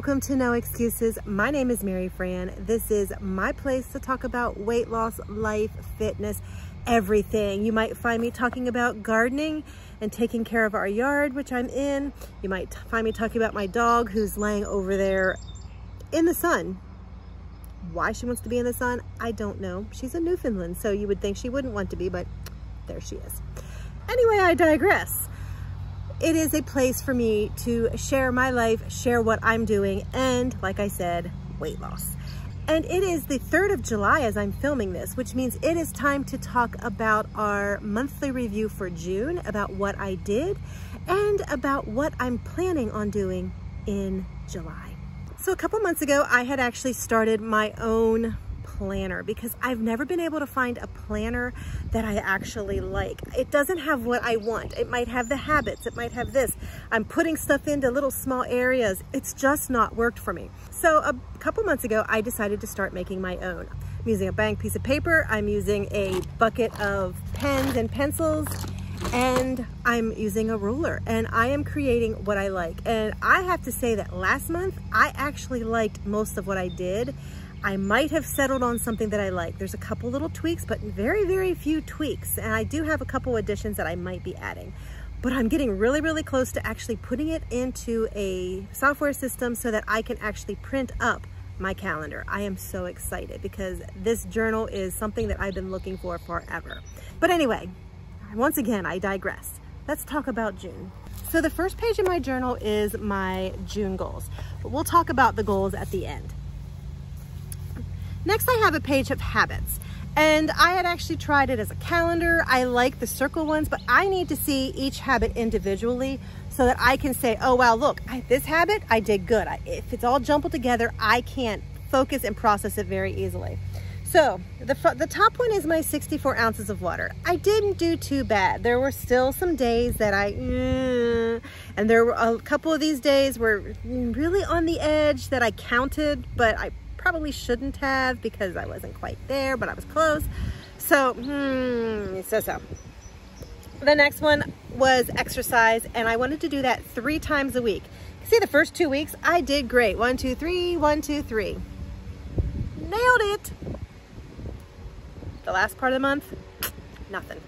welcome to No Excuses. My name is Mary Fran. This is my place to talk about weight loss, life, fitness, everything. You might find me talking about gardening and taking care of our yard, which I'm in. You might find me talking about my dog who's laying over there in the sun. Why she wants to be in the sun, I don't know. She's a Newfoundland, so you would think she wouldn't want to be, but there she is. Anyway, I digress. It is a place for me to share my life, share what I'm doing, and like I said, weight loss. And it is the 3rd of July as I'm filming this, which means it is time to talk about our monthly review for June, about what I did, and about what I'm planning on doing in July. So a couple months ago, I had actually started my own planner because I've never been able to find a planner that I actually like. It doesn't have what I want. It might have the habits. It might have this. I'm putting stuff into little small areas. It's just not worked for me. So a couple months ago, I decided to start making my own. I'm using a blank piece of paper. I'm using a bucket of pens and pencils, and I'm using a ruler, and I am creating what I like. And I have to say that last month, I actually liked most of what I did. I might have settled on something that I like. There's a couple little tweaks, but very, very few tweaks. And I do have a couple additions that I might be adding. But I'm getting really, really close to actually putting it into a software system so that I can actually print up my calendar. I am so excited because this journal is something that I've been looking for forever. But anyway, once again, I digress. Let's talk about June. So the first page of my journal is my June goals, but we'll talk about the goals at the end. Next, I have a page of habits, and I had actually tried it as a calendar. I like the circle ones, but I need to see each habit individually so that I can say, oh, wow, look, this habit, I did good. If it's all jumbled together, I can't focus and process it very easily. So the top one is my 64 ounces of water. I didn't do too bad. There were still some days that and there were a couple of these days were really on the edge that I counted, but I probably shouldn't have because I wasn't quite there, but I was close. So, so. The next one was exercise, and I wanted to do that 3 times a week. See, the first 2 weeks, I did great. 1, 2, 3, 1, 2, 3. Nailed it. The last part of the month, nothing.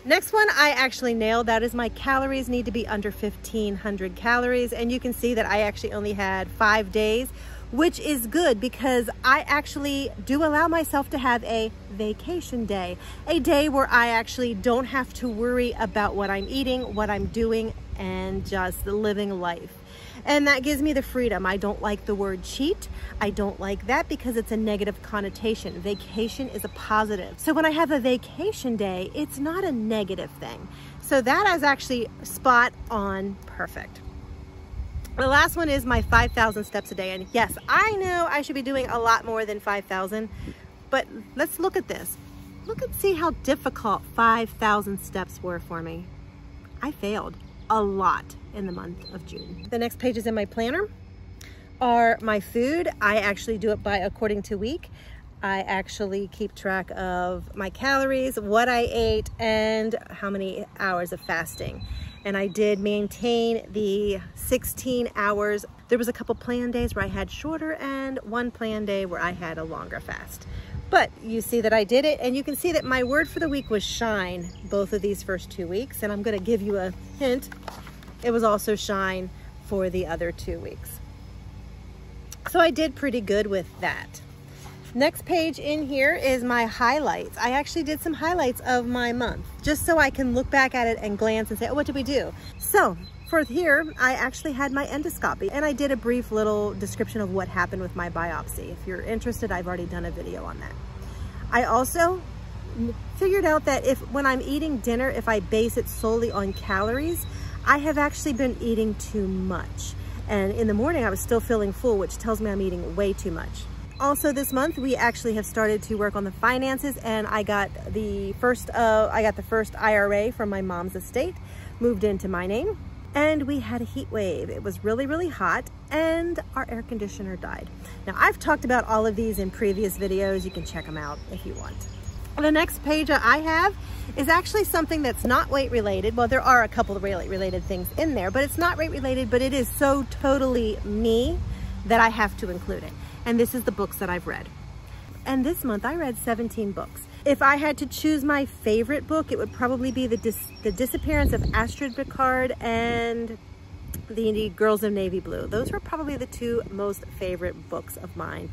Next one, I actually nailed. That is my calories need to be under 1,500 calories. And you can see that I actually only had 5 days, which is good because I actually do allow myself to have a vacation day, a day where I actually don't have to worry about what I'm eating, what I'm doing, and just living life. And that gives me the freedom. I don't like the word cheat. I don't like that because it's a negative connotation. Vacation is a positive. So when I have a vacation day, it's not a negative thing. So that is actually spot on perfect. The last one is my 5,000 steps a day. And yes, I know I should be doing a lot more than 5,000, but let's look at this. Look and see how difficult 5,000 steps were for me. I failed a lot in the month of June. The next pages in my planner are my food. I actually do it by according to week. I actually keep track of my calories, what I ate, and how many hours of fasting. And I did maintain the 16 hours. There was a couple planned days where I had shorter and one planned day where I had a longer fast. But you see that I did it, and you can see that my word for the week was shine, both of these first 2 weeks. And I'm gonna give you a hint. It was also shine for the other 2 weeks. So I did pretty good with that. Next page in here is my highlights. I actually did some highlights of my month, just so I can look back at it and glance and say, oh, what did we do? So for here, I actually had my endoscopy, and I did a brief little description of what happened with my biopsy. If you're interested, I've already done a video on that. I also figured out that when I'm eating dinner, if I base it solely on calories, I have actually been eating too much. And in the morning, I was still feeling full, which tells me I'm eating way too much. Also this month, we actually have started to work on the finances, and I got the first IRA from my mom's estate, moved into my name, and we had a heat wave. It was really, really hot, and our air conditioner died. Now, I've talked about all of these in previous videos. You can check them out if you want. The next page I have is actually something that's not weight related. Well, there are a couple of weight related things in there, but it's not weight related, but it is so totally me that I have to include it. And this is the books that I've read. And this month I read 17 books. If I had to choose my favorite book, it would probably be The Disappearance of Astrid Picard and The Girls of Navy Blue. Those were probably the two most favorite books of mine.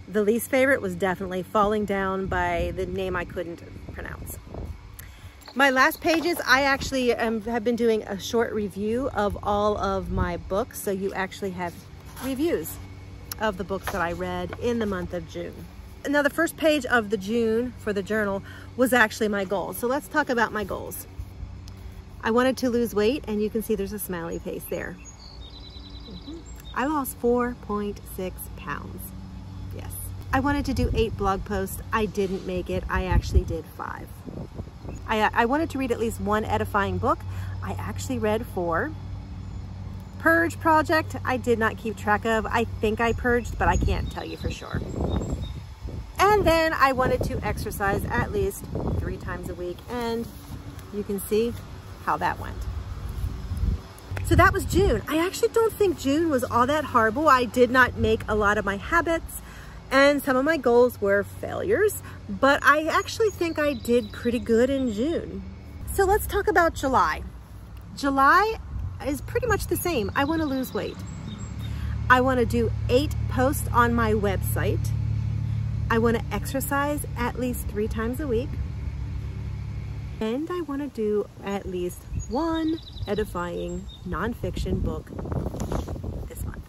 The least favorite was definitely Falling Down by the name I couldn't pronounce. My last pages, I actually have been doing a short review of all of my books. So you actually have reviews of the books that I read in the month of June. Now the first page of the June for the journal was actually my goals. So let's talk about my goals. I wanted to lose weight, and you can see there's a smiley face there. I lost 4.6 pounds. Yes. I wanted to do 8 blog posts. I didn't make it. I actually did 5. I wanted to read at least 1 edifying book. I actually read 4. Purge project, I did not keep track of. I think I purged, but I can't tell you for sure. And then I wanted to exercise at least 3 times a week, and you can see how that went. So that was June. I actually don't think June was all that horrible. I did not make a lot of my habits, and some of my goals were failures, but I actually think I did pretty good in June. So let's talk about July. July is pretty much the same. I want to lose weight. I want to do 8 posts on my website. I want to exercise at least 3 times a week. And I want to do at least 1 edifying nonfiction book this month.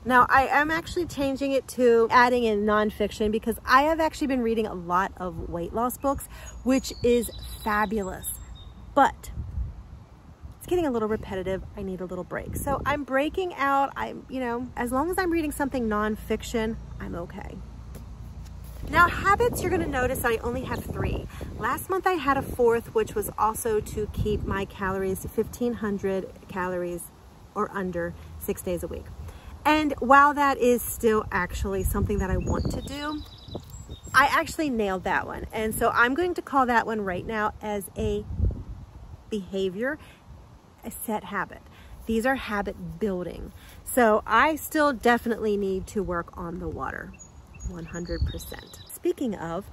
Now, I am actually changing it to adding in nonfiction because I have actually been reading a lot of weight loss books, which is fabulous. But it's getting a little repetitive. I need a little break. So I'm breaking out. As long as I'm reading something nonfiction, I'm okay. Now habits, you're gonna notice I only have 3. Last month I had a 4th, which was also to keep my calories 1,500 calories or under 6 days a week. And while that is still actually something that I want to do, I actually nailed that one. And so I'm going to call that one right now as a behavior, a set habit. These are habit building. So I still definitely need to work on the water. 100%. Speaking of,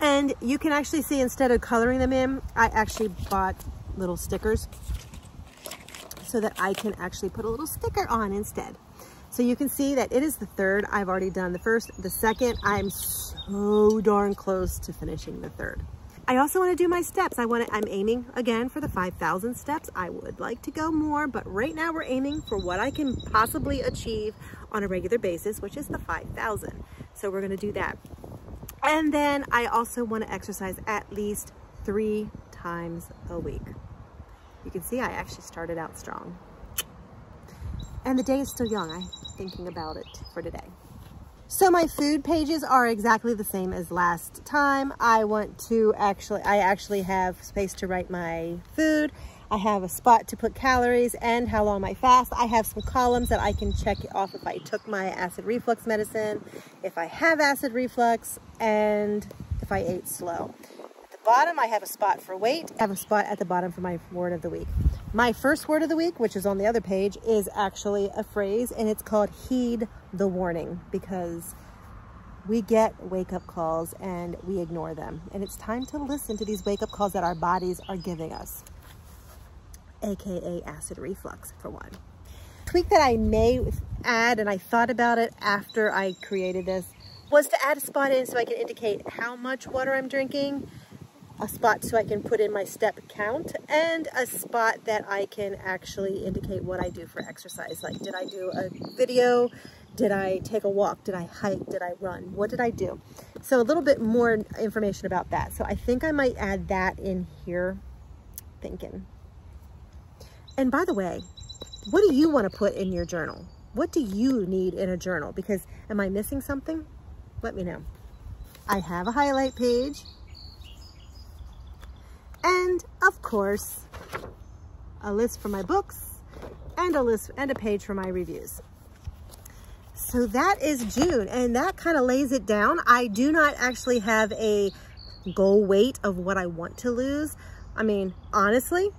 and you can actually see instead of coloring them in, I actually bought little stickers so that I can actually put a little sticker on instead. So you can see that it is the 3rd. I've already done the 1st, the 2nd. I'm so darn close to finishing the 3rd. I also want to do my steps. I'm aiming again for the 5,000 steps. I would like to go more, but right now we're aiming for what I can possibly achieve on a regular basis, which is the 5,000. So we're going to do that. And then I also want to exercise at least 3 times a week. You can see I actually started out strong. And the day is still young. I'm thinking about it for today. So my food pages are exactly the same as last time. I actually have space to write my food. I have a spot to put calories and how long I fast. I have some columns that I can check off if I took my acid reflux medicine, if I have acid reflux, and if I ate slow. At the bottom, I have a spot for weight. I have a spot at the bottom for my word of the week. My first word of the week, which is on the other page, is actually a phrase, and it's called heed the warning, because we get wake-up calls and we ignore them. And it's time to listen to these wake-up calls that our bodies are giving us, AKA acid reflux, for one. Tweak that I may add, and I thought about it after I created this, was to add a spot in so I can indicate how much water I'm drinking, a spot so I can put in my step count, and a spot that I can actually indicate what I do for exercise. Like, did I do a video? Did I take a walk? Did I hike? Did I run? What did I do? So a little bit more information about that. So I think I might add that in here, thinking. And by the way, what do you want to put in your journal? What do you need in a journal? Because am I missing something? Let me know. I have a highlight page. And of course, a list for my books and a list and a page for my reviews. So that is June, and that kind of lays it down. I do not actually have a goal weight of what I want to lose. I mean, honestly,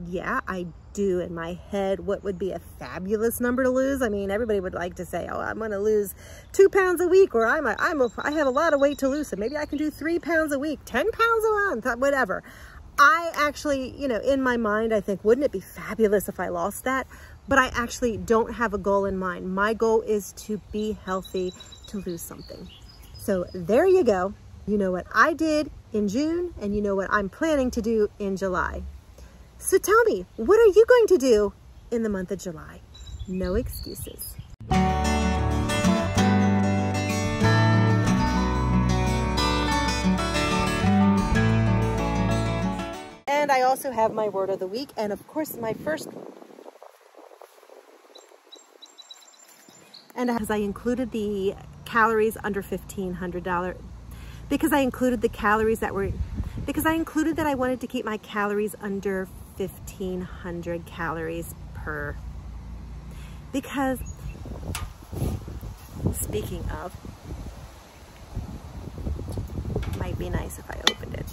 yeah, I do in my head what would be a fabulous number to lose. I mean, everybody would like to say, oh, I'm going to lose 2 pounds a week, or I have a lot of weight to lose, so maybe I can do 3 pounds a week, 10 pounds a month, whatever. I actually, you know, in my mind, I think, wouldn't it be fabulous if I lost that? But I actually don't have a goal in mind. My goal is to be healthy, to lose something. So there you go. You know what I did in June, and you know what I'm planning to do in July. So tell me, what are you going to do in the month of July? No excuses. And I also have my word of the week, and of course my first, and as I included the calories under $1,500, because I included the calories that were, because I included that I wanted to keep my calories under 1,500 calories per, because speaking of, might be nice if I opened it.